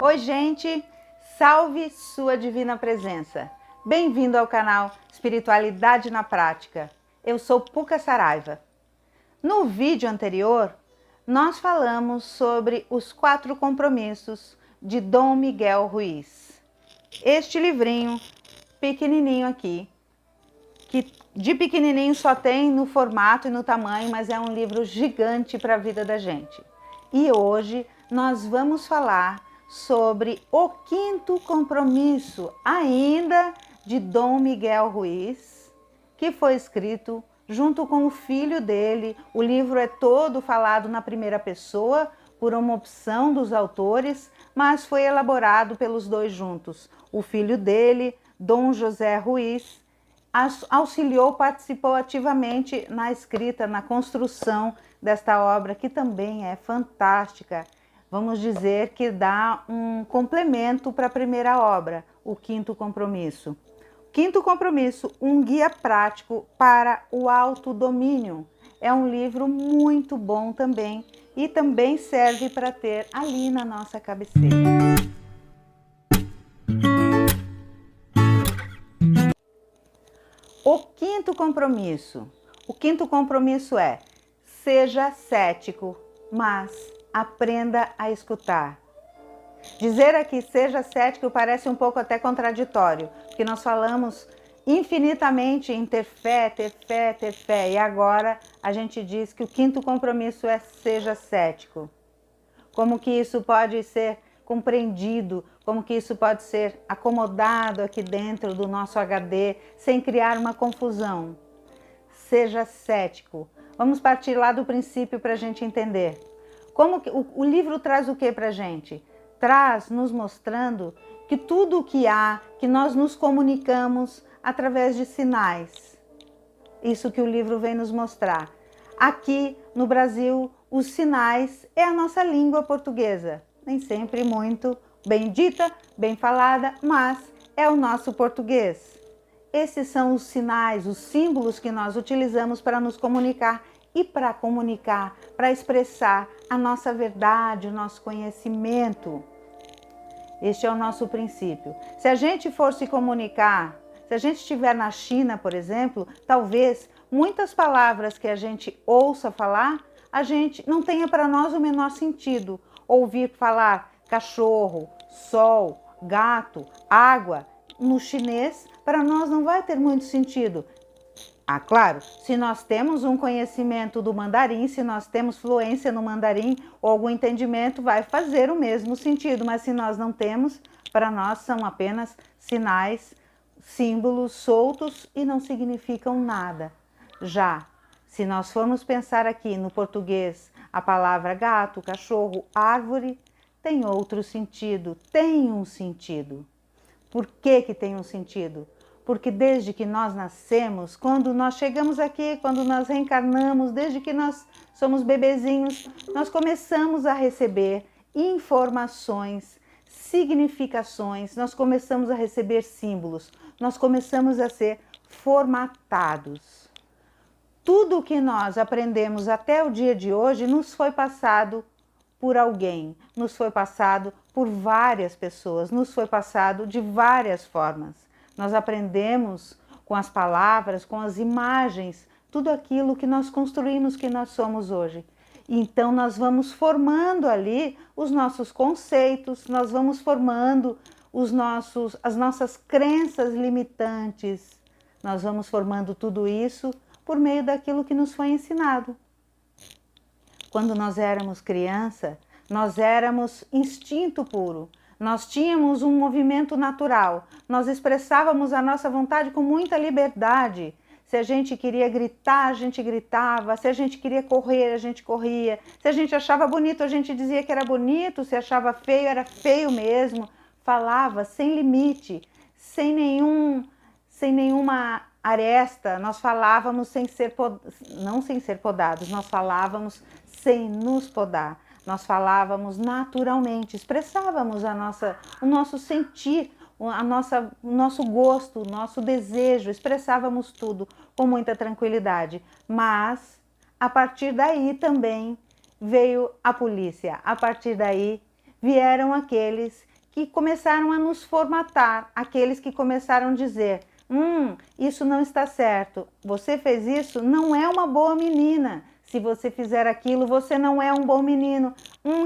Oi, gente! Salve sua divina presença! Bem-vindo ao canal Espiritualidade na Prática. Eu sou Puca Saraiva. No vídeo anterior, nós falamos sobre os 4 compromissos de Dom Miguel Ruiz. Este livrinho pequenininho aqui, que de pequenininho só tem no formato e no tamanho, mas é um livro gigante para a vida da gente. E hoje nós vamos falar sobre o 5º compromisso, ainda de Dom Miguel Ruiz, que foi escrito junto com o filho dele. O livro é todo falado na primeira pessoa, por uma opção dos autores, mas foi elaborado pelos dois juntos. O filho dele, Dom José Ruiz, auxiliou, participou ativamente na escrita, na construção desta obra, que também é fantástica. Vamos dizer que dá um complemento para a primeira obra, o 5º compromisso. 5º compromisso, um guia prático para o autodomínio. É um livro muito bom também e também serve para ter ali na nossa cabeceira. O 5º compromisso. O 5º compromisso é: seja cético, mas aprenda a escutar. Dizer aqui seja cético parece um pouco até contraditório, porque nós falamos infinitamente em ter fé, ter fé, ter fé, e agora a gente diz que o 5º compromisso é seja cético. Como que isso pode ser compreendido, como que isso pode ser acomodado aqui dentro do nosso HD, sem criar uma confusão? Seja cético. Vamos partir lá do princípio para a gente entender. Como que o livro traz o que para a gente? Traz nos mostrando que tudo o que há, que nós nos comunicamos através de sinais. Isso que o livro vem nos mostrar. Aqui no Brasil, os sinais é a nossa língua portuguesa. Nem sempre muito bem dita, bem falada, mas é o nosso português. Esses são os sinais, os símbolos que nós utilizamos para nos comunicar e para comunicar, para expressar a nossa verdade, o nosso conhecimento. Este é o nosso princípio. Se a gente for se comunicar, se a gente estiver na China, por exemplo, talvez muitas palavras que a gente ouça falar, a gente não tenha para nós o menor sentido. Ouvir falar cachorro, sol, gato, água, no chinês, para nós não vai ter muito sentido. Ah, claro, se nós temos um conhecimento do mandarim, se nós temos fluência no mandarim ou algum entendimento, vai fazer o mesmo sentido, mas se nós não temos, para nós são apenas sinais, símbolos soltos e não significam nada. Já, se nós formos pensar aqui no português, a palavra gato, cachorro, árvore, tem outro sentido, tem um sentido. Por que que tem um sentido? Porque desde que nós nascemos, quando nós chegamos aqui, quando nós reencarnamos, desde que nós somos bebezinhos, nós começamos a receber informações, significações, nós começamos a receber símbolos, nós começamos a ser formatados. Tudo o que nós aprendemos até o dia de hoje nos foi passado por alguém, nos foi passado por várias pessoas, nos foi passado de várias formas. Nós aprendemos com as palavras, com as imagens, tudo aquilo que nós construímos, que nós somos hoje. Então nós vamos formando ali os nossos conceitos, nós vamos formando as nossas crenças limitantes, nós vamos formando tudo isso por meio daquilo que nos foi ensinado. Quando nós éramos criança, nós éramos instinto puro. Nós tínhamos um movimento natural, nós expressávamos a nossa vontade com muita liberdade. Se a gente queria gritar, a gente gritava, se a gente queria correr, a gente corria. Se a gente achava bonito, a gente dizia que era bonito, se achava feio, era feio mesmo. Falava sem limite, sem nenhuma aresta, nós falávamos não sem ser podados, nós falávamos sem nos podar. Nós falávamos naturalmente, expressávamos o nosso sentir, o nosso gosto, o nosso desejo, expressávamos tudo com muita tranquilidade. Mas, a partir daí também veio a polícia, a partir daí vieram aqueles que começaram a nos formatar, aqueles que começaram a dizer: isso não está certo, você fez isso, não é uma boa menina. Se você fizer aquilo, você não é um bom menino.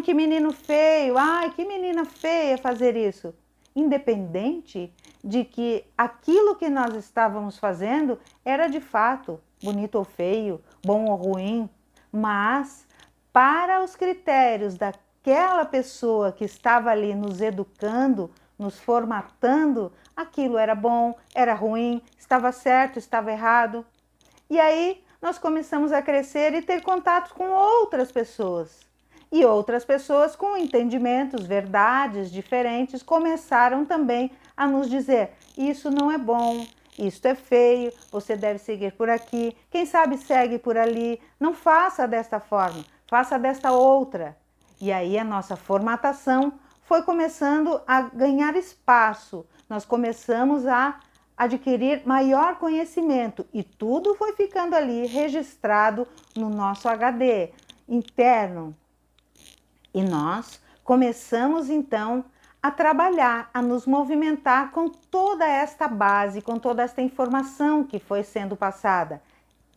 Que menino feio, ai, que menina feia fazer isso. Independente de que aquilo que nós estávamos fazendo era de fato bonito ou feio, bom ou ruim, mas para os critérios daquela pessoa que estava ali nos educando, nos formatando, aquilo era bom, era ruim, estava certo, estava errado. E aí nós começamos a crescer e ter contato com outras pessoas. E outras pessoas com entendimentos, verdades diferentes, começaram também a nos dizer: isso não é bom, isto é feio, você deve seguir por aqui, quem sabe segue por ali, não faça desta forma, faça desta outra. E aí a nossa formatação foi começando a ganhar espaço, nós começamos a adquirir maior conhecimento e tudo foi ficando ali registrado no nosso HD interno. E nós começamos então a trabalhar, a nos movimentar com toda esta base, com toda esta informação que foi sendo passada.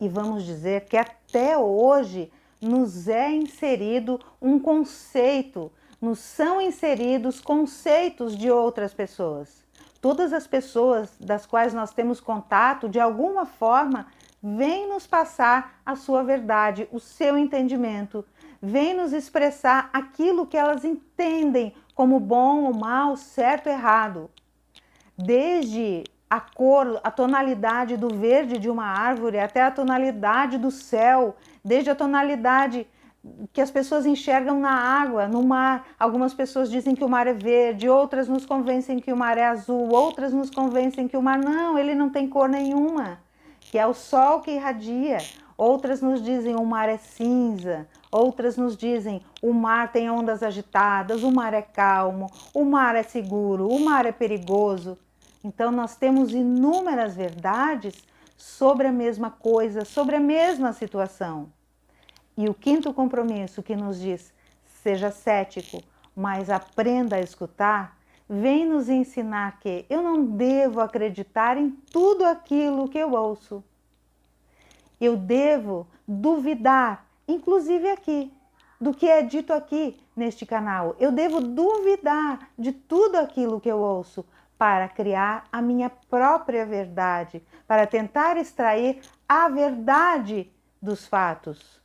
E vamos dizer que até hoje nos é inserido um conceito, nos são inseridos conceitos de outras pessoas. Todas as pessoas das quais nós temos contato, de alguma forma, vêm nos passar a sua verdade, o seu entendimento, vêm nos expressar aquilo que elas entendem como bom ou mal, certo ou errado. Desde a cor, a tonalidade do verde de uma árvore, até a tonalidade do céu, desde a tonalidade que as pessoas enxergam na água, no mar. Algumas pessoas dizem que o mar é verde, outras nos convencem que o mar é azul, outras nos convencem que o mar não, ele não tem cor nenhuma, que é o sol que irradia. Outras nos dizem o mar é cinza, outras nos dizem o mar tem ondas agitadas, o mar é calmo, o mar é seguro, o mar é perigoso. Então nós temos inúmeras verdades sobre a mesma coisa, sobre a mesma situação. E o quinto compromisso que nos diz: seja cético, mas aprenda a escutar, vem nos ensinar que eu não devo acreditar em tudo aquilo que eu ouço. Eu devo duvidar, inclusive aqui, do que é dito aqui neste canal. Eu devo duvidar de tudo aquilo que eu ouço para criar a minha própria verdade, para tentar extrair a verdade dos fatos.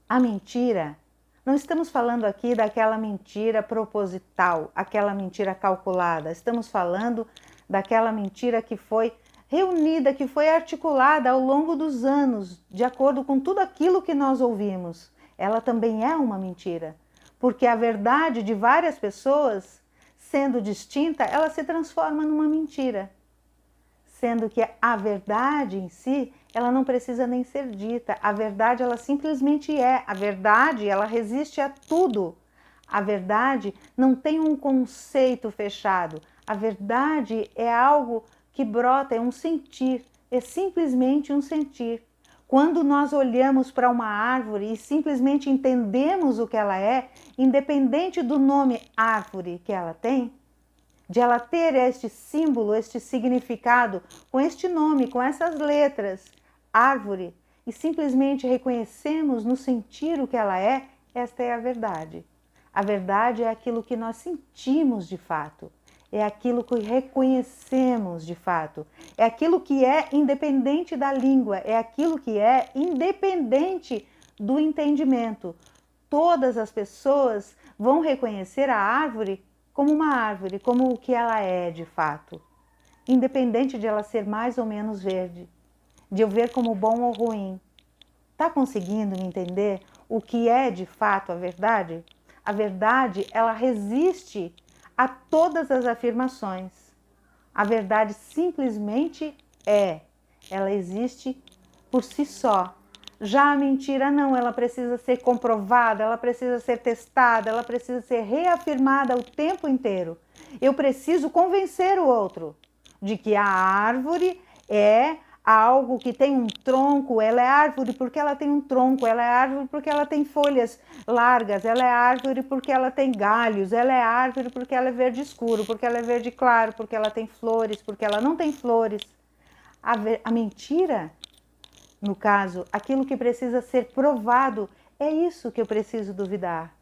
A mentira, não estamos falando aqui daquela mentira proposital, aquela mentira calculada. Estamos falando daquela mentira que foi reunida, que foi articulada ao longo dos anos, de acordo com tudo aquilo que nós ouvimos. Ela também é uma mentira, porque a verdade de várias pessoas, sendo distinta, ela se transforma numa mentira. Sendo que a verdade em si, ela não precisa nem ser dita. A verdade, ela simplesmente é. A verdade, ela resiste a tudo. A verdade não tem um conceito fechado. A verdade é algo que brota, é um sentir, é simplesmente um sentir. Quando nós olhamos para uma árvore e simplesmente entendemos o que ela é, independente do nome árvore que ela tem, de ela ter este símbolo, este significado, com este nome, com essas letras, árvore, e simplesmente reconhecemos no sentir o que ela é, esta é a verdade. A verdade é aquilo que nós sentimos de fato, é aquilo que reconhecemos de fato, é aquilo que é independente da língua, é aquilo que é independente do entendimento. Todas as pessoas vão reconhecer a árvore como uma árvore, como o que ela é de fato, independente de ela ser mais ou menos verde, de eu ver como bom ou ruim. Está conseguindo me entender o que é de fato a verdade? A verdade, ela resiste a todas as afirmações. A verdade simplesmente é, ela existe por si só. Já a mentira não, ela precisa ser comprovada, ela precisa ser testada, ela precisa ser reafirmada o tempo inteiro. Eu preciso convencer o outro de que a árvore é a algo que tem um tronco, ela é árvore porque ela tem um tronco, ela é árvore porque ela tem folhas largas, ela é árvore porque ela tem galhos, ela é árvore porque ela é verde escuro, porque ela é verde claro, porque ela tem flores, porque ela não tem flores. A mentira, no caso, aquilo que precisa ser provado, é isso que eu preciso duvidar.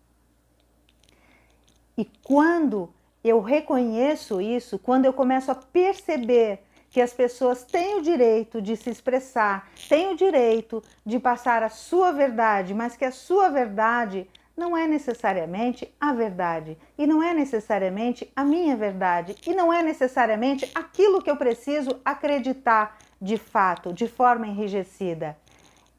E quando eu reconheço isso, quando eu começo a perceber que as pessoas têm o direito de se expressar, têm o direito de passar a sua verdade, mas que a sua verdade não é necessariamente a verdade, e não é necessariamente a minha verdade, e não é necessariamente aquilo que eu preciso acreditar de fato, de forma enrijecida.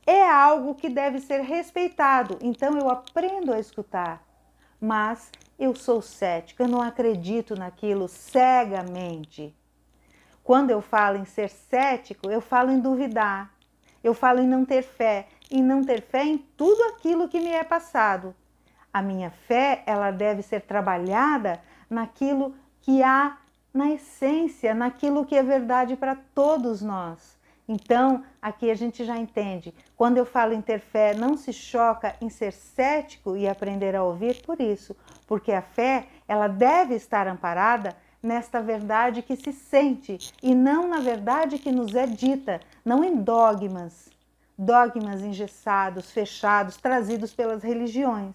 É algo que deve ser respeitado, então eu aprendo a escutar. Mas eu sou cética, eu não acredito naquilo cegamente. Quando eu falo em ser cético, eu falo em duvidar, eu falo em não ter fé em tudo aquilo que me é passado. A minha fé, ela deve ser trabalhada naquilo que há na essência, naquilo que é verdade para todos nós. Então, aqui a gente já entende. Quando eu falo em ter fé, não se choca em ser cético e aprender a ouvir por isso, porque a fé, ela deve estar amparada nesta verdade que se sente e não na verdade que nos é dita, não em dogmas, dogmas engessados, fechados, trazidos pelas religiões.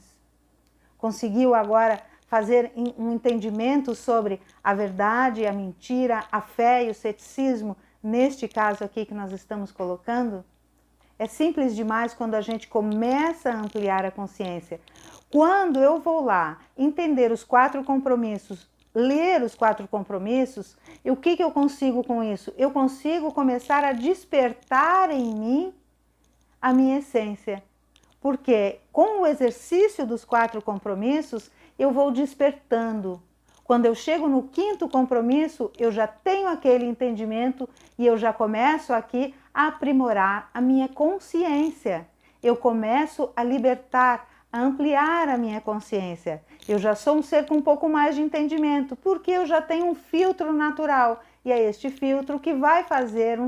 Conseguiu agora fazer um entendimento sobre a verdade, a mentira, a fé e o ceticismo, neste caso aqui que nós estamos colocando? É simples demais quando a gente começa a ampliar a consciência. Quando eu vou lá entender os 4 compromissos, ler os 4 compromissos, o que eu consigo com isso? Eu consigo começar a despertar em mim a minha essência. Porque com o exercício dos 4 compromissos, eu vou despertando. Quando eu chego no 5º compromisso, eu já tenho aquele entendimento e eu já começo aqui a aprimorar a minha consciência. Eu começo a libertar, a ampliar a minha consciência. Eu já sou um ser com um pouco mais de entendimento, porque eu já tenho um filtro natural. E é este filtro que vai fazer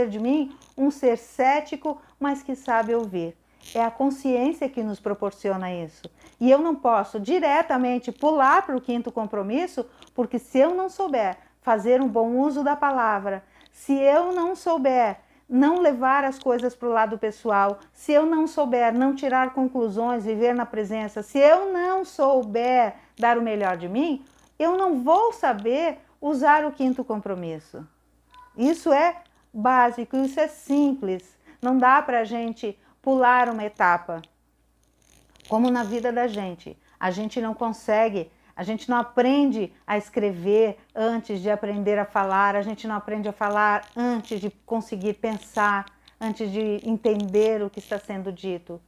de mim um ser cético, mas que sabe ouvir. É a consciência que nos proporciona isso. E eu não posso diretamente pular para o 5º compromisso, porque se eu não souber fazer um bom uso da palavra, se eu não souber não levar as coisas para o lado pessoal, se eu não souber não tirar conclusões, viver na presença, se eu não souber dar o melhor de mim, eu não vou saber usar o 5º compromisso. Isso é básico, isso é simples. Não dá para a gente pular uma etapa. Como na vida da gente, a gente não consegue, a gente não aprende a escrever antes de aprender a falar, a gente não aprende a falar antes de conseguir pensar, antes de entender o que está sendo dito.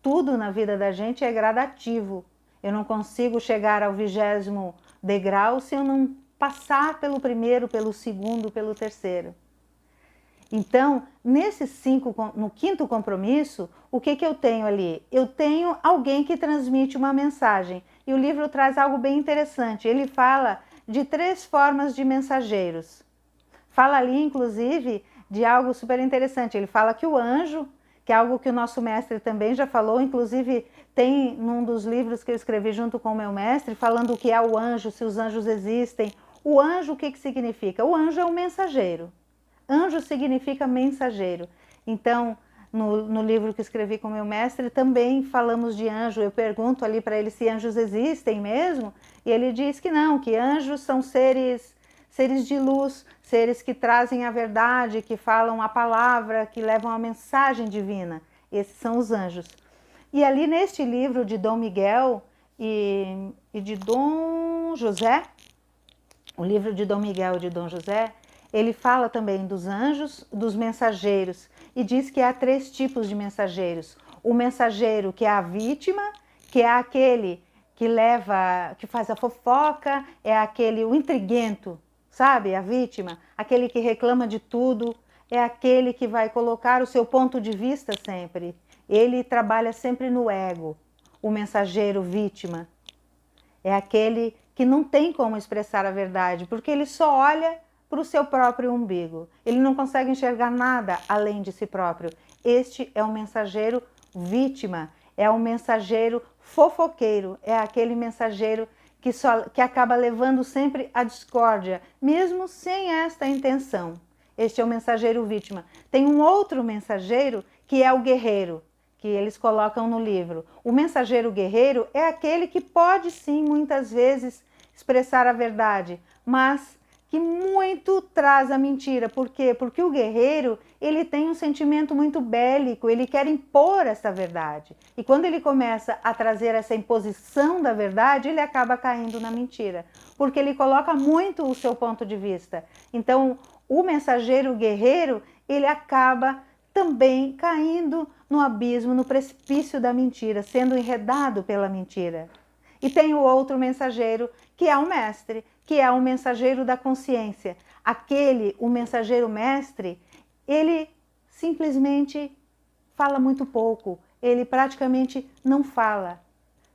Tudo na vida da gente é gradativo. Eu não consigo chegar ao 20º degrau se eu não passar pelo primeiro, pelo segundo, pelo terceiro. Então, no 5º compromisso, o que eu tenho ali? Eu tenho alguém que transmite uma mensagem. E o livro traz algo bem interessante. Ele fala de 3 formas de mensageiros. Fala ali, inclusive, de algo super interessante. Ele fala que o anjo, que é algo que o nosso mestre também já falou, inclusive tem num dos livros que eu escrevi junto com o meu mestre, falando o que é o anjo, se os anjos existem. O anjo, o que significa? O anjo é um mensageiro. Anjo significa mensageiro. Então, no livro que escrevi com meu mestre, também falamos de anjo. Eu pergunto ali para ele se anjos existem mesmo, e ele diz que não, que anjos são seres de luz, seres que trazem a verdade, que falam a palavra, que levam a mensagem divina. Esses são os anjos. E ali neste livro de Dom Miguel e de Dom José, o livro de Dom Miguel e de Dom José, ele fala também dos anjos, dos mensageiros, e diz que há 3 tipos de mensageiros. O mensageiro que é a vítima, que é aquele que que faz a fofoca, é aquele, o intriguento, sabe? A vítima, aquele que reclama de tudo, é aquele que vai colocar o seu ponto de vista sempre. Ele trabalha sempre no ego. O mensageiro vítima é aquele que não tem como expressar a verdade, porque ele só olha para o seu próprio umbigo. Ele não consegue enxergar nada além de si próprio. Este é um mensageiro vítima, é um mensageiro fofoqueiro, é aquele mensageiro que acaba levando sempre a discórdia, mesmo sem esta intenção. Este é o mensageiro vítima. Tem um outro mensageiro que é o guerreiro, que eles colocam no livro. O mensageiro guerreiro é aquele que pode sim, muitas vezes, expressar a verdade, mas que muito traz a mentira. Por quê? Porque o guerreiro, ele tem um sentimento muito bélico, ele quer impor essa verdade. E quando ele começa a trazer essa imposição da verdade, ele acaba caindo na mentira, porque ele coloca muito o seu ponto de vista. Então, o mensageiro guerreiro, ele acaba também caindo no abismo, no precipício da mentira, sendo enredado pela mentira. E tem o outro mensageiro, que é o mestre, que é o mensageiro da consciência. O mensageiro mestre, ele simplesmente fala muito pouco, ele praticamente não fala.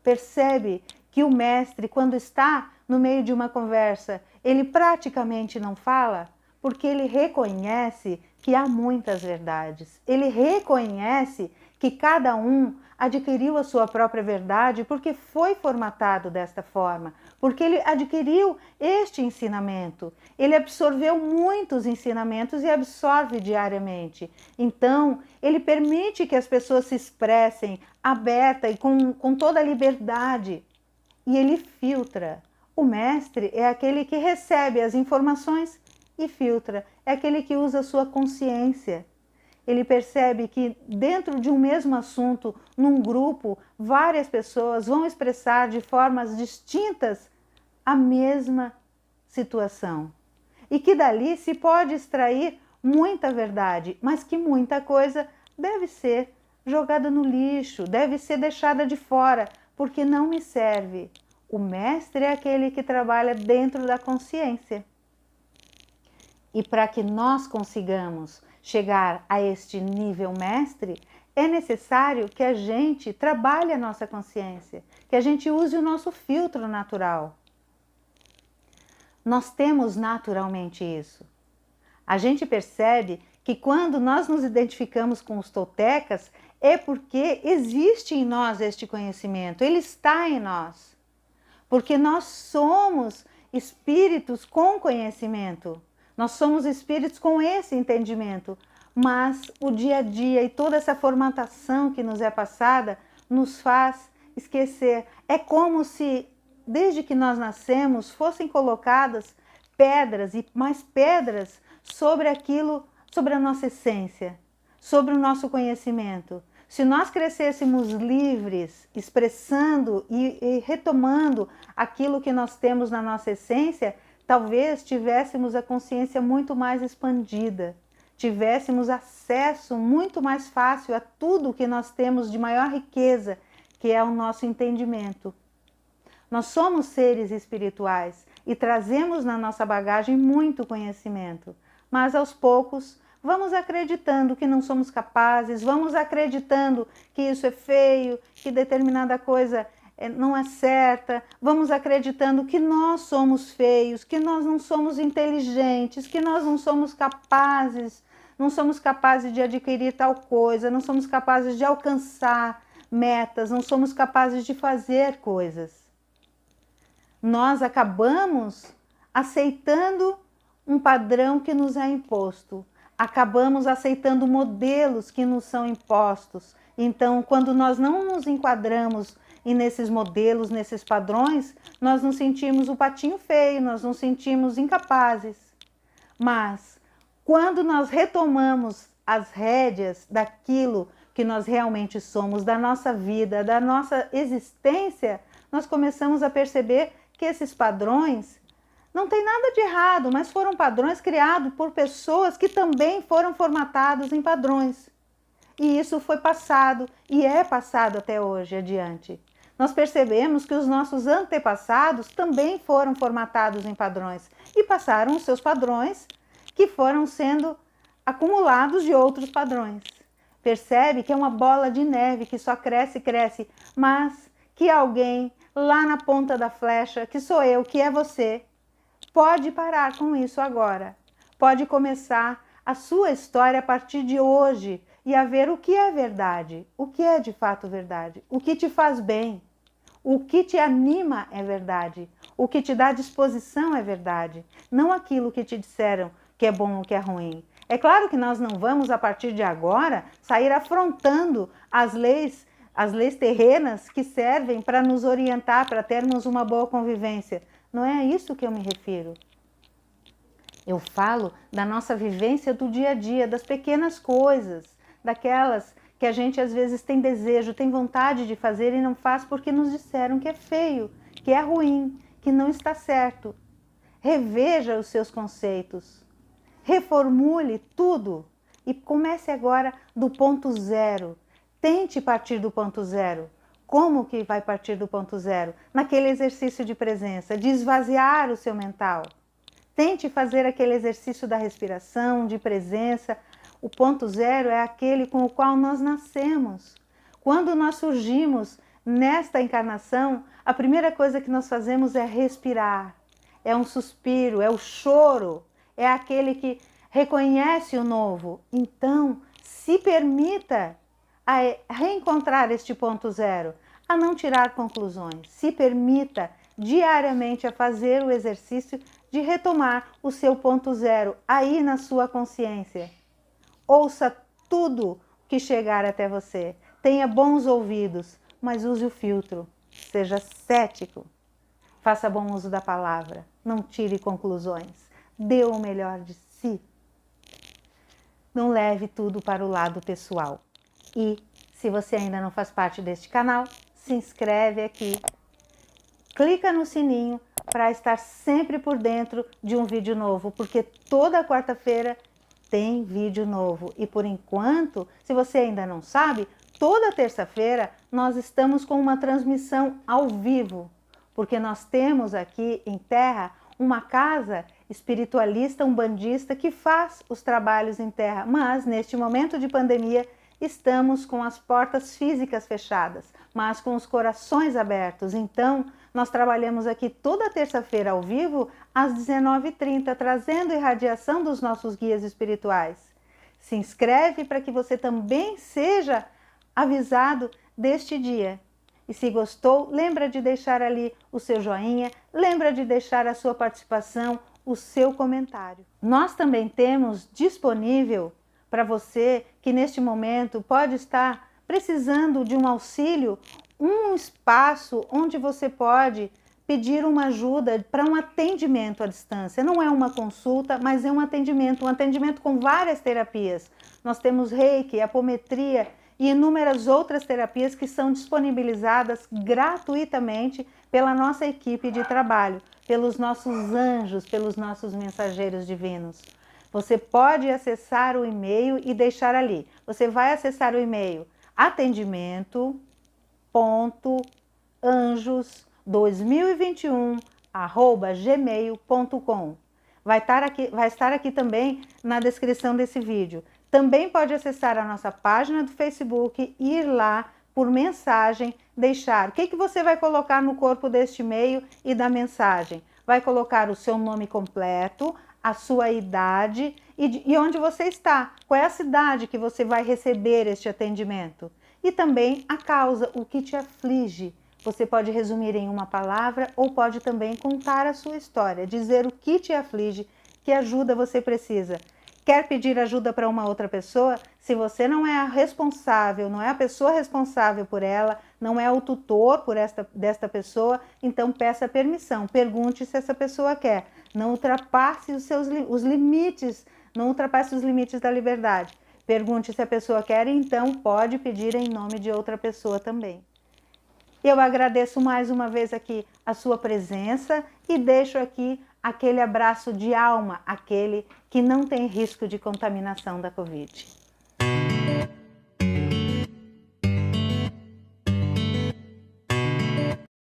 Percebe que o mestre, quando está no meio de uma conversa, ele praticamente não fala, porque ele reconhece que há muitas verdades. Ele reconhece que cada um adquiriu a sua própria verdade porque foi formatado desta forma, porque ele adquiriu este ensinamento. Ele absorveu muitos ensinamentos e absorve diariamente. Então, ele permite que as pessoas se expressem aberta e com toda a liberdade. E ele filtra. O mestre é aquele que recebe as informações e filtra. É aquele que usa a sua consciência. Ele percebe que dentro de um mesmo assunto, num grupo, várias pessoas vão expressar de formas distintas a mesma situação. E que dali se pode extrair muita verdade, mas que muita coisa deve ser jogada no lixo, deve ser deixada de fora, porque não me serve. O mestre é aquele que trabalha dentro da consciência. E para que nós consigamos chegar a este nível mestre, é necessário que a gente trabalhe a nossa consciência, que a gente use o nosso filtro natural. Nós temos naturalmente isso. A gente percebe que quando nós nos identificamos com os toltecas, é porque existe em nós este conhecimento, ele está em nós. Porque nós somos espíritos com conhecimento. Nós somos espíritos com esse entendimento, mas o dia a dia e toda essa formatação que nos é passada nos faz esquecer. É como se, desde que nós nascemos, fossem colocadas pedras e mais pedras sobre aquilo, sobre a nossa essência, sobre o nosso conhecimento. Se nós crescêssemos livres, expressando e retomando aquilo que nós temos na nossa essência, talvez tivéssemos a consciência muito mais expandida, tivéssemos acesso muito mais fácil a tudo que nós temos de maior riqueza, que é o nosso entendimento. Nós somos seres espirituais e trazemos na nossa bagagem muito conhecimento, mas aos poucos vamos acreditando que não somos capazes, vamos acreditando que isso é feio, que determinada coisa não é certa, vamos acreditando que nós somos feios, que nós não somos inteligentes, que nós não somos capazes de adquirir tal coisa, não somos capazes de alcançar metas, não somos capazes de fazer coisas. Nós acabamos aceitando um padrão que nos é imposto, acabamos aceitando modelos que nos são impostos. Então, quando nós não nos enquadramos e nesses modelos, nesses padrões, nós nos sentimos o patinho feio, nós nos sentimos incapazes. Mas, quando nós retomamos as rédeas daquilo que nós realmente somos, da nossa vida, da nossa existência, nós começamos a perceber que esses padrões não tem nada de errado, mas foram padrões criados por pessoas que também foram formatados em padrões. E isso foi passado e é passado até hoje adiante. Nós percebemos que os nossos antepassados também foram formatados em padrões e passaram os seus padrões que foram sendo acumulados de outros padrões. Percebe que é uma bola de neve que só cresce e cresce, mas que alguém lá na ponta da flecha, que sou eu, que é você, pode parar com isso agora. pode começar a sua história a partir de hoje e a ver o que é verdade, o que é de fato verdade, o que te faz bem, o que te anima é verdade, o que te dá disposição é verdade, não aquilo que te disseram que é bom ou que é ruim. É claro que nós não vamos, a partir de agora, sair afrontando as leis terrenas que servem para nos orientar, para termos uma boa convivência. Não é a isso que eu me refiro. Eu falo da nossa vivência do dia a dia, das pequenas coisas, daquelas que a gente às vezes tem desejo, tem vontade de fazer e não faz porque nos disseram que é feio, que é ruim, que não está certo. Reveja os seus conceitos, reformule tudo e comece agora do ponto zero. Tente partir do ponto zero. Como que vai partir do ponto zero? Naquele exercício de presença, de esvaziar o seu mental. Tente fazer aquele exercício da respiração, de presença. O ponto zero é aquele com o qual nós nascemos. Quando nós surgimos nesta encarnação, a primeira coisa que nós fazemos é respirar. É um suspiro, é o choro, é aquele que reconhece o novo. Então, se permita a reencontrar este ponto zero, a não tirar conclusões. Se permita diariamente a fazer o exercício de retomar o seu ponto zero aí na sua consciência. Ouça tudo que chegar até você. Tenha bons ouvidos, mas use o filtro. Seja cético. Faça bom uso da palavra. Não tire conclusões. Dê o melhor de si. Não leve tudo para o lado pessoal. E, se você ainda não faz parte deste canal, se inscreve aqui. Clica no sininho para estar sempre por dentro de um vídeo novo, porque toda quarta-feira tem vídeo novo. E por enquanto, se você ainda não sabe, toda terça-feira nós estamos com uma transmissão ao vivo, porque nós temos aqui em Terra uma casa espiritualista, umbandista, que faz os trabalhos em Terra, mas neste momento de pandemia estamos com as portas físicas fechadas, mas com os corações abertos. Então, nós trabalhamos aqui toda terça-feira ao vivo, às 19h30, trazendo irradiação dos nossos guias espirituais. Se inscreve para que você também seja avisado deste dia. E se gostou, lembra de deixar ali o seu joinha, lembra de deixar a sua participação, o seu comentário. Nós também temos disponível para você que neste momento pode estar precisando de um auxílio, um espaço onde você pode pedir uma ajuda para um atendimento à distância. Não é uma consulta, mas é um atendimento com várias terapias. Nós temos Reiki, apometria e inúmeras outras terapias que são disponibilizadas gratuitamente pela nossa equipe de trabalho, pelos nossos anjos, pelos nossos mensageiros divinos. Você pode acessar o e-mail e deixar ali. Você vai acessar o e-mail atendimento.anjos2021@gmail.com. Vai estar aqui também na descrição desse vídeo. Também pode acessar a nossa página do Facebook, ir lá por mensagem, deixar. O que você vai colocar no corpo deste e-mail e da mensagem? Vai colocar o seu nome completo, a sua idade e onde você está. Qual é a cidade que você vai receber este atendimento? E também a causa, o que te aflige. Você pode resumir em uma palavra ou pode também contar a sua história, dizer o que te aflige, que ajuda você precisa. Quer pedir ajuda para uma outra pessoa? Se você não é a responsável, não é a pessoa responsável por ela, não é o tutor desta pessoa, então peça permissão. Pergunte se essa pessoa quer. Não ultrapasse os limites, não ultrapasse os limites da liberdade. Pergunte se a pessoa quer e então pode pedir em nome de outra pessoa também. Eu agradeço mais uma vez aqui a sua presença e deixo aqui aquele abraço de alma, aquele que não tem risco de contaminação da Covid.